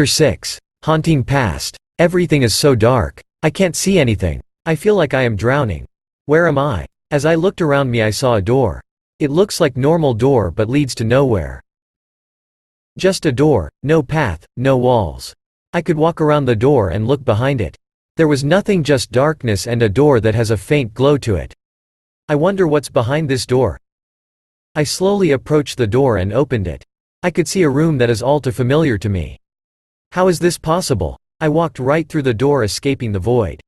6. Haunting past. Everything is so dark. I can't see anything. I feel like I am drowning. Where am I? As I looked around me I saw a door. It looks like normal door but leads to nowhere. Just a door, no path, no walls. I could walk around the door and look behind it. There was nothing, just darkness and a door that has a faint glow to it. I wonder what's behind this door. I slowly approached the door and opened it. I could see a room that is all too familiar to me. How is this possible? I walked right through the door, escaping the void.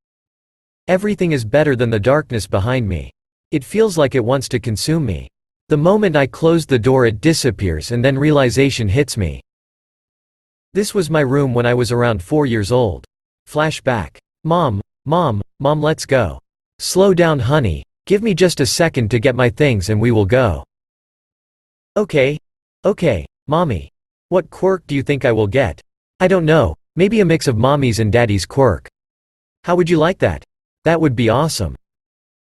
Everything is better than the darkness behind me. It feels like it wants to consume me. The moment I close the door it disappears and then realization hits me. This was my room when I was around 4 years old. Flashback. Mom, let's go. Slow down honey, give me just a second to get my things and we will go. Okay, mommy. What quirk do you think I will get? I don't know, maybe a mix of mommy's and daddy's quirk. How would you like that? That would be awesome.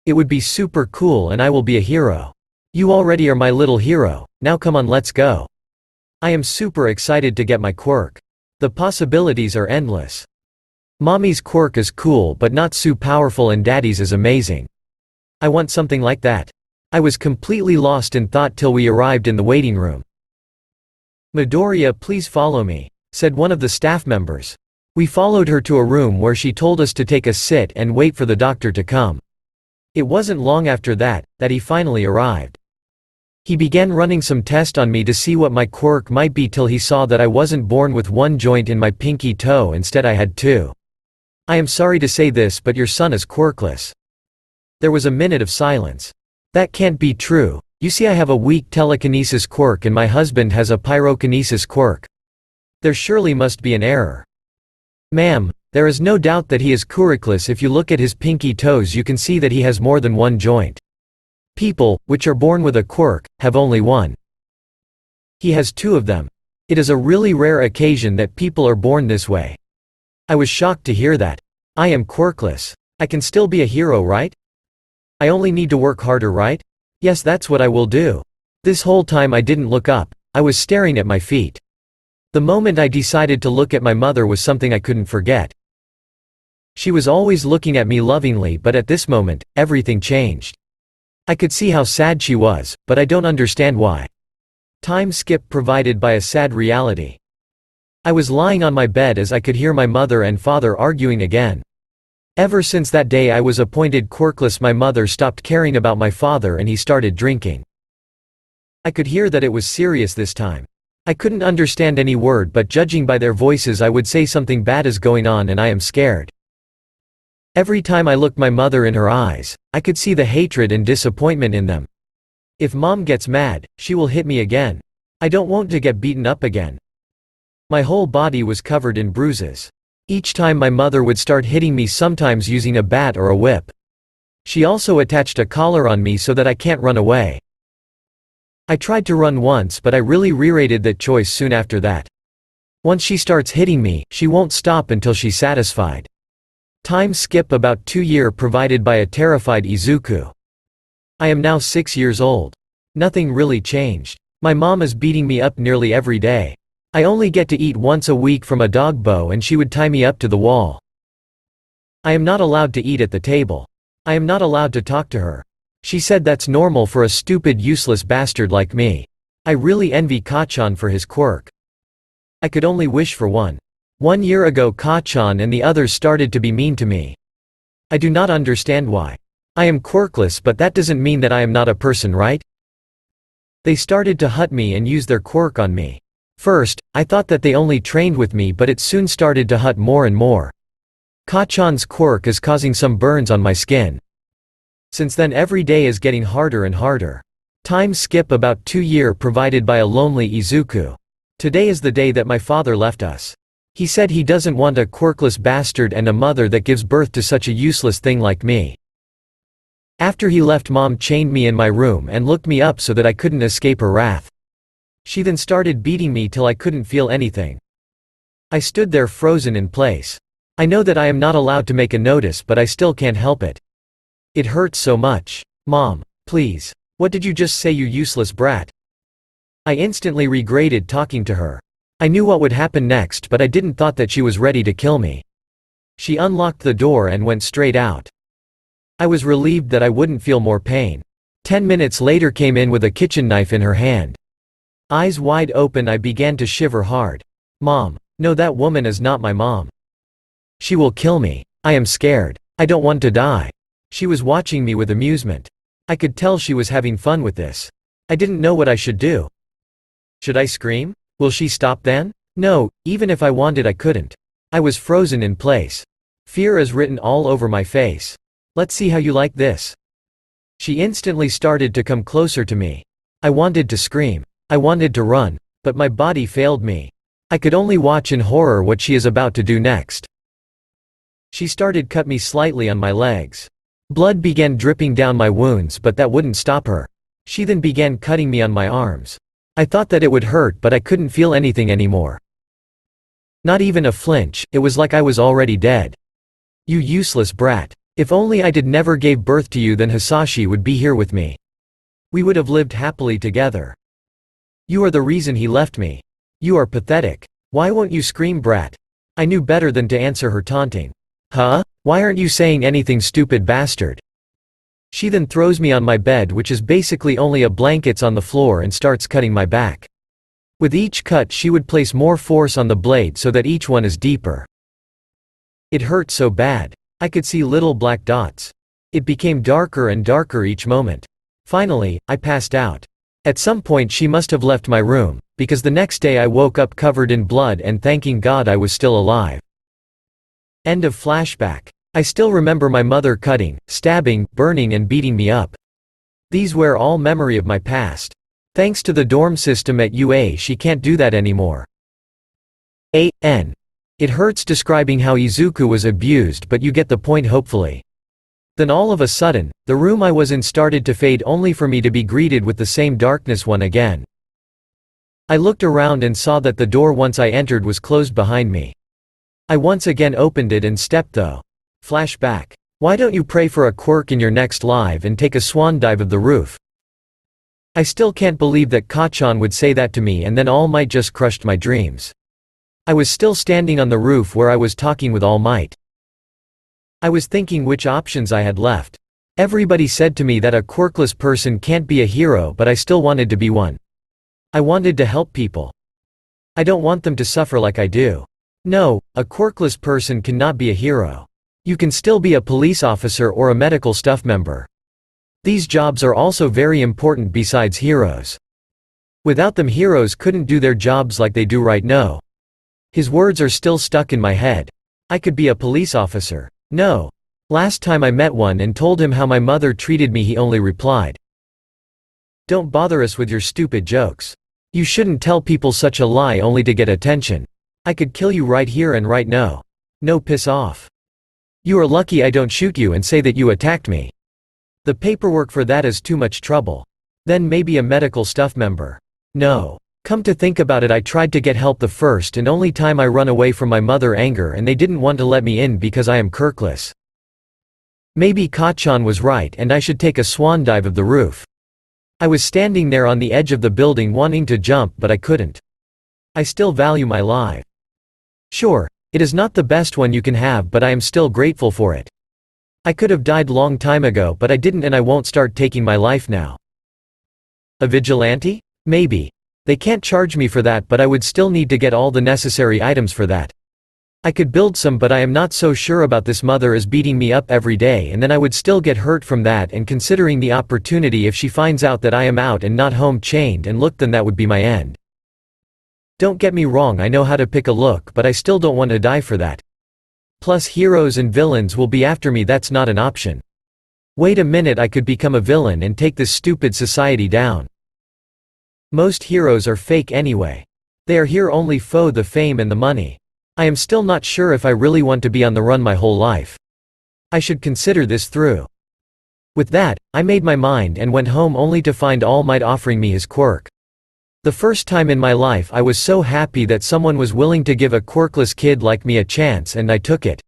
It would be super cool and I will be a hero. You already are my little hero, now come on, let's go. I am super excited to get my quirk. The possibilities are endless. Mommy's quirk is cool but not so powerful and daddy's is amazing. I want something like that. I was completely lost in thought till we arrived in the waiting room. Midoriya, please follow me, said one of the staff members. We followed her to a room where she told us to take a sit and wait for the doctor to come. It wasn't long after that he finally arrived. He began running some tests on me to see what my quirk might be till he saw that I wasn't born with one joint in my pinky toe, instead I had two. I am sorry to say this, but your son is quirkless. There was a minute of silence. That can't be true. You see, I have a weak telekinesis quirk and my husband has a pyrokinesis quirk. There surely must be an error. Ma'am, there is no doubt that he is quirkless. If you look at his pinky toes you can see that he has more than one joint. People, which are born with a quirk, have only one. He has two of them. It is a really rare occasion that people are born this way. I was shocked to hear that. I am quirkless. I can still be a hero, right? I only need to work harder, right? Yes, that's what I will do. This whole time I didn't look up. I was staring at my feet. The moment I decided to look at my mother was something I couldn't forget. She was always looking at me lovingly, but at this moment, everything changed. I could see how sad she was, but I don't understand why. Time skip provided by a sad reality. I was lying on my bed as I could hear my mother and father arguing again. Ever since that day I was appointed quirkless, my mother stopped caring about my father and he started drinking. I could hear that it was serious this time. I couldn't understand any word, but judging by their voices I would say something bad is going on and I am scared. Every time I looked my mother in her eyes, I could see the hatred and disappointment in them. If mom gets mad, she will hit me again. I don't want to get beaten up again. My whole body was covered in bruises. Each time my mother would start hitting me, sometimes using a bat or a whip. She also attached a collar on me so that I can't run away. I tried to run once, but I really regretted that choice soon after that. Once she starts hitting me, she won't stop until she's satisfied. Time skip about 2 years provided by a terrified Izuku. I am now 6 years old. Nothing really changed. My mom is beating me up nearly every day. I only get to eat once a week from a dog bow and she would tie me up to the wall. I am not allowed to eat at the table. I am not allowed to talk to her. She said that's normal for a stupid, useless bastard like me. I really envy Kachan for his quirk. I could only wish for one. 1 year ago Kachan and the others started to be mean to me. I do not understand why. I am quirkless, but that doesn't mean that I am not a person, right? They started to hurt me and use their quirk on me. First, I thought that they only trained with me, but it soon started to hurt more and more. Kachan's quirk is causing some burns on my skin. Since then every day is getting harder and harder. Time skip about 2 years provided by a lonely Izuku. Today is the day that my father left us. He said he doesn't want a quirkless bastard and a mother that gives birth to such a useless thing like me. After he left, mom chained me in my room and looked me up so that I couldn't escape her wrath. She then started beating me till I couldn't feel anything. I stood there frozen in place. I know that I am not allowed to make a notice, but I still can't help it. It hurts so much. Mom, please. What did you just say, you useless brat? I instantly regretted talking to her. I knew what would happen next, but I didn't thought that she was ready to kill me. She unlocked the door and went straight out. I was relieved that I wouldn't feel more pain. 10 minutes later came in with a kitchen knife in her hand. Eyes wide open, I began to shiver hard. Mom. No, that woman is not my mom. She will kill me. I am scared. I don't want to die. She was watching me with amusement. I could tell she was having fun with this. I didn't know what I should do. Should I scream? Will she stop then? No, even if I wanted I couldn't. I was frozen in place. Fear is written all over my face. Let's see how you like this. She instantly started to come closer to me. I wanted to scream. I wanted to run, but my body failed me. I could only watch in horror what she is about to do next. She started cut me slightly on my legs. Blood began dripping down my wounds, but that wouldn't stop her. She then began cutting me on my arms. I thought that it would hurt, but I couldn't feel anything anymore. Not even a flinch, it was like I was already dead. You useless brat. If only I did never gave birth to you, then Hisashi would be here with me. We would have lived happily together. You are the reason he left me. You are pathetic. Why won't you scream, brat? I knew better than to answer her taunting. Huh? Why aren't you saying anything, stupid bastard? She then throws me on my bed, which is basically only a blankets on the floor, and starts cutting my back. With each cut she would place more force on the blade so that each one is deeper. It hurt so bad. I could see little black dots. It became darker and darker each moment. Finally, I passed out. At some point she must have left my room, because the next day I woke up covered in blood and thanking God I was still alive. End of flashback. I still remember my mother cutting, stabbing, burning and beating me up. These were all memory of my past. Thanks to the dorm system at UA she can't do that anymore. A.N. It hurts describing how Izuku was abused, but you get the point hopefully. Then all of a sudden, the room I was in started to fade, only for me to be greeted with the same darkness once again. I looked around and saw that the door once I entered was closed behind me. I once again opened it and stepped though. Flashback. Why don't you pray for a quirk in your next live and take a swan dive of the roof? I still can't believe that Kachan would say that to me, and then All Might just crushed my dreams. I was still standing on the roof where I was talking with All Might. I was thinking which options I had left. Everybody said to me that a quirkless person can't be a hero, but I still wanted to be one. I wanted to help people. I don't want them to suffer like I do. No, a quirkless person cannot be a hero. You can still be a police officer or a medical staff member. These jobs are also very important besides heroes. Without them, heroes couldn't do their jobs like they do right now. His words are still stuck in my head. I could be a police officer. No. Last time I met one and told him how my mother treated me, he only replied, "Don't bother us with your stupid jokes. You shouldn't tell people such a lie only to get attention. I could kill you right here and right now. No, piss off. You are lucky I don't shoot you and say that you attacked me. The paperwork for that is too much trouble. Then maybe a medical staff member. No. Come to think about it, I tried to get help the first and only time I run away from my mother anger, and they didn't want to let me in because I am quirkless. Maybe Kachan was right and I should take a swan dive of the roof. I was standing there on the edge of the building wanting to jump, but I couldn't. I still value my life. Sure, it is not the best one you can have, but I am still grateful for it. I could have died long time ago, but I didn't, and I won't start taking my life now. A vigilante? Maybe. They can't charge me for that, but I would still need to get all the necessary items for that. I could build some, but I am not so sure about this. Mother is beating me up every day, and then I would still get hurt from that, and considering the opportunity if she finds out that I am out and not home chained and looked, then that would be my end. Don't get me wrong, I know how to pick a look, but I still don't want to die for that. Plus heroes and villains will be after me, that's not an option. Wait a minute, I could become a villain and take this stupid society down. Most heroes are fake anyway. They are here only for the fame and the money. I am still not sure if I really want to be on the run my whole life. I should consider this through. With that, I made my mind and went home, only to find All Might offering me his quirk. The first time in my life I was so happy that someone was willing to give a quirkless kid like me a chance, and I took it.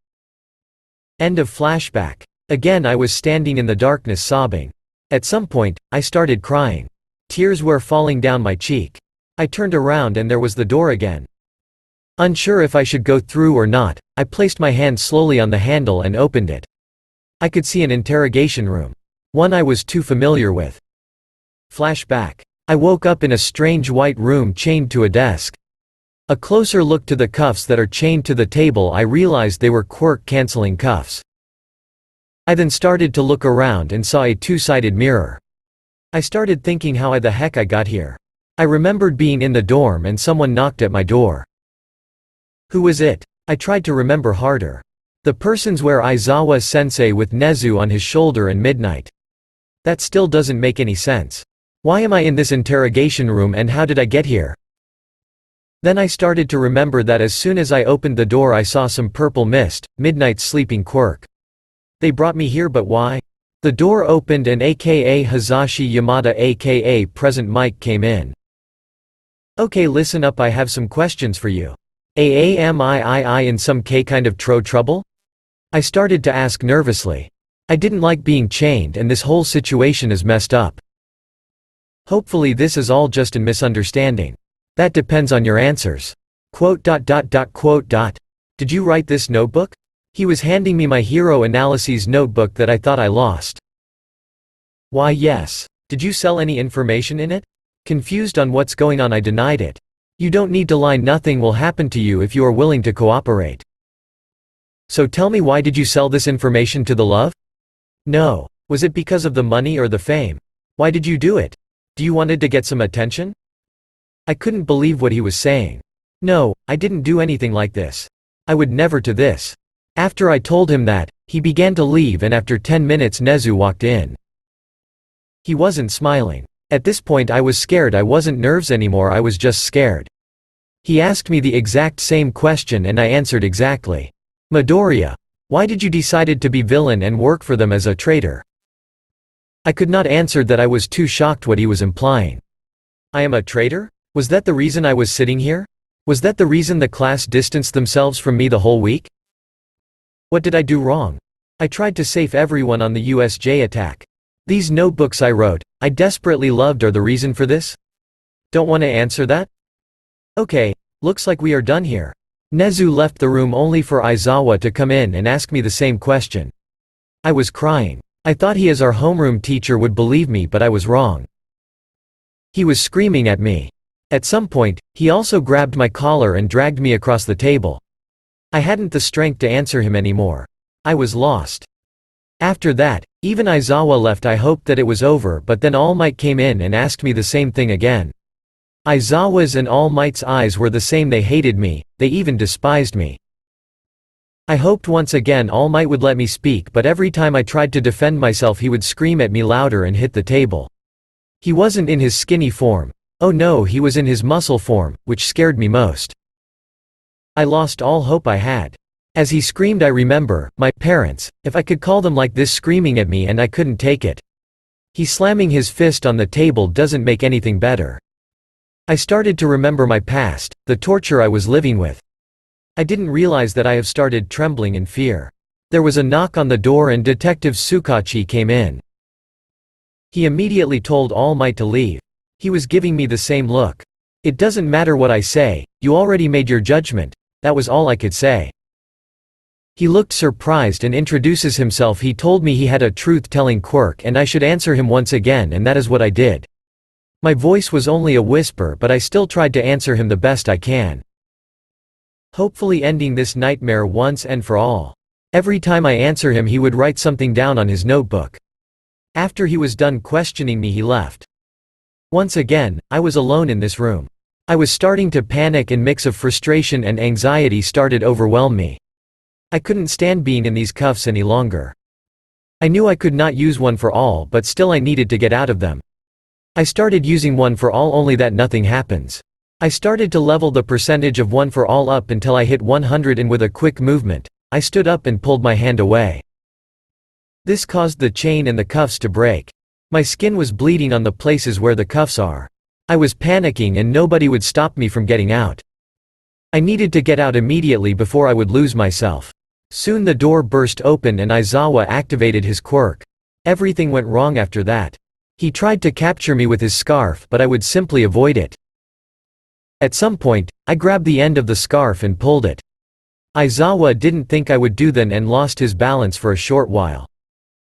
End of flashback. Again I was standing in the darkness sobbing. At some point, I started crying. Tears were falling down my cheek. I turned around and there was the door again. Unsure if I should go through or not, I placed my hand slowly on the handle and opened it. I could see an interrogation room. One I was too familiar with. Flashback. I woke up in a strange white room chained to a desk. A closer look to the cuffs that are chained to the table, I realized they were quirk-canceling cuffs. I then started to look around and saw a two-sided mirror. I started thinking how the heck I got here. I remembered being in the dorm and someone knocked at my door. Who was it? I tried to remember harder. The person's where Aizawa-sensei with Nezu on his shoulder and midnight. That still doesn't make any sense. Why am I in this interrogation room and how did I get here? Then I started to remember that as soon as I opened the door I saw some purple mist, Midnight's sleeping quirk. They brought me here, but why? The door opened and aka Hazashi Yamada aka Present Mike came in. Okay, listen up, I have some questions for you. Am I in some kind of trouble? I started to ask nervously. I didn't like being chained and this whole situation is messed up. Hopefully this is all just a misunderstanding. That depends on your answers. Did you write this notebook? He was handing me my hero analyses notebook that I thought I lost. Why, yes. Did you sell any information in it? Confused on what's going on, I denied it. You don't need to lie, nothing will happen to you if you are willing to cooperate. So tell me, why did you sell this information to the love? No. Was it because of the money or the fame? Why did you do it? Do you wanted to get some attention? I couldn't believe what he was saying. No, I didn't do anything like this. I would never do this. After I told him that, he began to leave and after 10 minutes Nezu walked in. He wasn't smiling. At this point I was scared. I wasn't nerves anymore, I was just scared. He asked me the exact same question and I answered exactly. Midoriya, why did you decided to be villain and work for them as a traitor? I could not answer that, I was too shocked what he was implying. I am a traitor? Was that the reason I was sitting here? Was that the reason the class distanced themselves from me the whole week? What did I do wrong? I tried to save everyone on the USJ attack. These notebooks I wrote, I desperately loved, are the reason for this? Don't want to answer that? Okay, looks like we are done here. Nezu left the room only for Aizawa to come in and ask me the same question. I was crying. I thought he as our homeroom teacher would believe me, but I was wrong. He was screaming at me. At some point, he also grabbed my collar and dragged me across the table. I hadn't the strength to answer him anymore. I was lost. After that, even Aizawa left. I hoped that it was over, but then All Might came in and asked me the same thing again. Aizawa's and All Might's eyes were the same, they hated me, they even despised me. I hoped once again All Might would let me speak, but every time I tried to defend myself he would scream at me louder and hit the table. He wasn't in his skinny form. Oh no, he was in his muscle form, which scared me most. I lost all hope I had. As he screamed I remember, my parents, if I could call them like this, screaming at me, and I couldn't take it. He slamming his fist on the table doesn't make anything better. I started to remember my past, the torture I was living with. I didn't realize that I have started trembling in fear. There was a knock on the door and Detective Tsukachi came in. He immediately told All Might to leave. He was giving me the same look. It doesn't matter what I say, you already made your judgment. That was all I could say. He looked surprised and introduces himself. He told me he had a truth-telling quirk and I should answer him once again, and that is what I did. My voice was only a whisper, but I still tried to answer him the best I can. Hopefully ending this nightmare once and for all. Every time I answer him he would write something down on his notebook. After he was done questioning me he left. Once again, I was alone in this room. I was starting to panic and mix of frustration and anxiety started overwhelm me. I couldn't stand being in these cuffs any longer. I knew I could not use one for all, but still I needed to get out of them. I started using one for all, only that nothing happens. I started to level the percentage of one for all up until I hit 100, and with a quick movement, I stood up and pulled my hand away. This caused the chain and the cuffs to break. My skin was bleeding on the places where the cuffs are. I was panicking and nobody would stop me from getting out. I needed to get out immediately before I would lose myself. Soon the door burst open and Aizawa activated his quirk. Everything went wrong after that. He tried to capture me with his scarf, but I would simply avoid it. At some point, I grabbed the end of the scarf and pulled it. Aizawa didn't think I would do that and lost his balance for a short while.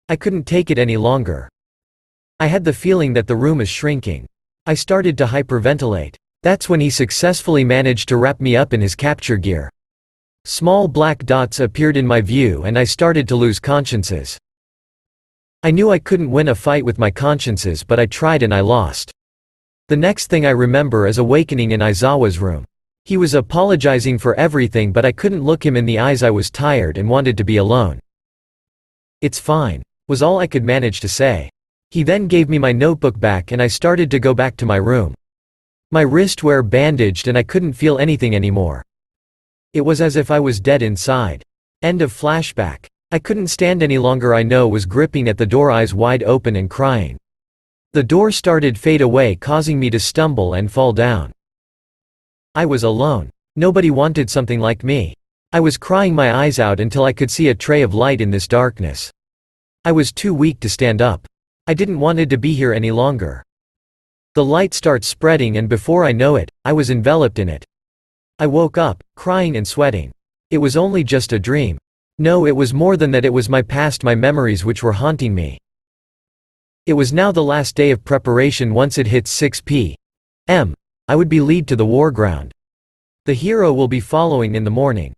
I couldn't take it any longer. I had the feeling that the room is shrinking. I started to hyperventilate. That's when he successfully managed to wrap me up in his capture gear. Small black dots appeared in my view and I started to lose consciences. I knew I couldn't win a fight with my consciences, but I tried and I lost. The next thing I remember is awakening in Aizawa's room. He was apologizing for everything, but I couldn't look him in the eyes. I was tired and wanted to be alone. "It's fine," was all I could manage to say. He then gave me my notebook back and I started to go back to my room. My wrists were bandaged and I couldn't feel anything anymore. It was as if I was dead inside. End of flashback. I couldn't stand any longer. I was gripping at the door, eyes wide open and crying. The door started fade away, causing me to stumble and fall down. I was alone. Nobody wanted something like me. I was crying my eyes out until I could see a tray of light in this darkness. I was too weak to stand up. I didn't wanted to be here any longer. The light starts spreading and before I know it, I was enveloped in it. I woke up, crying and sweating. It was only just a dream. No, it was more than that. It was my past, my memories which were haunting me. It was now the last day of preparation. Once it hits 6 p.m., I would be led to the war ground. The hero will be following in the morning.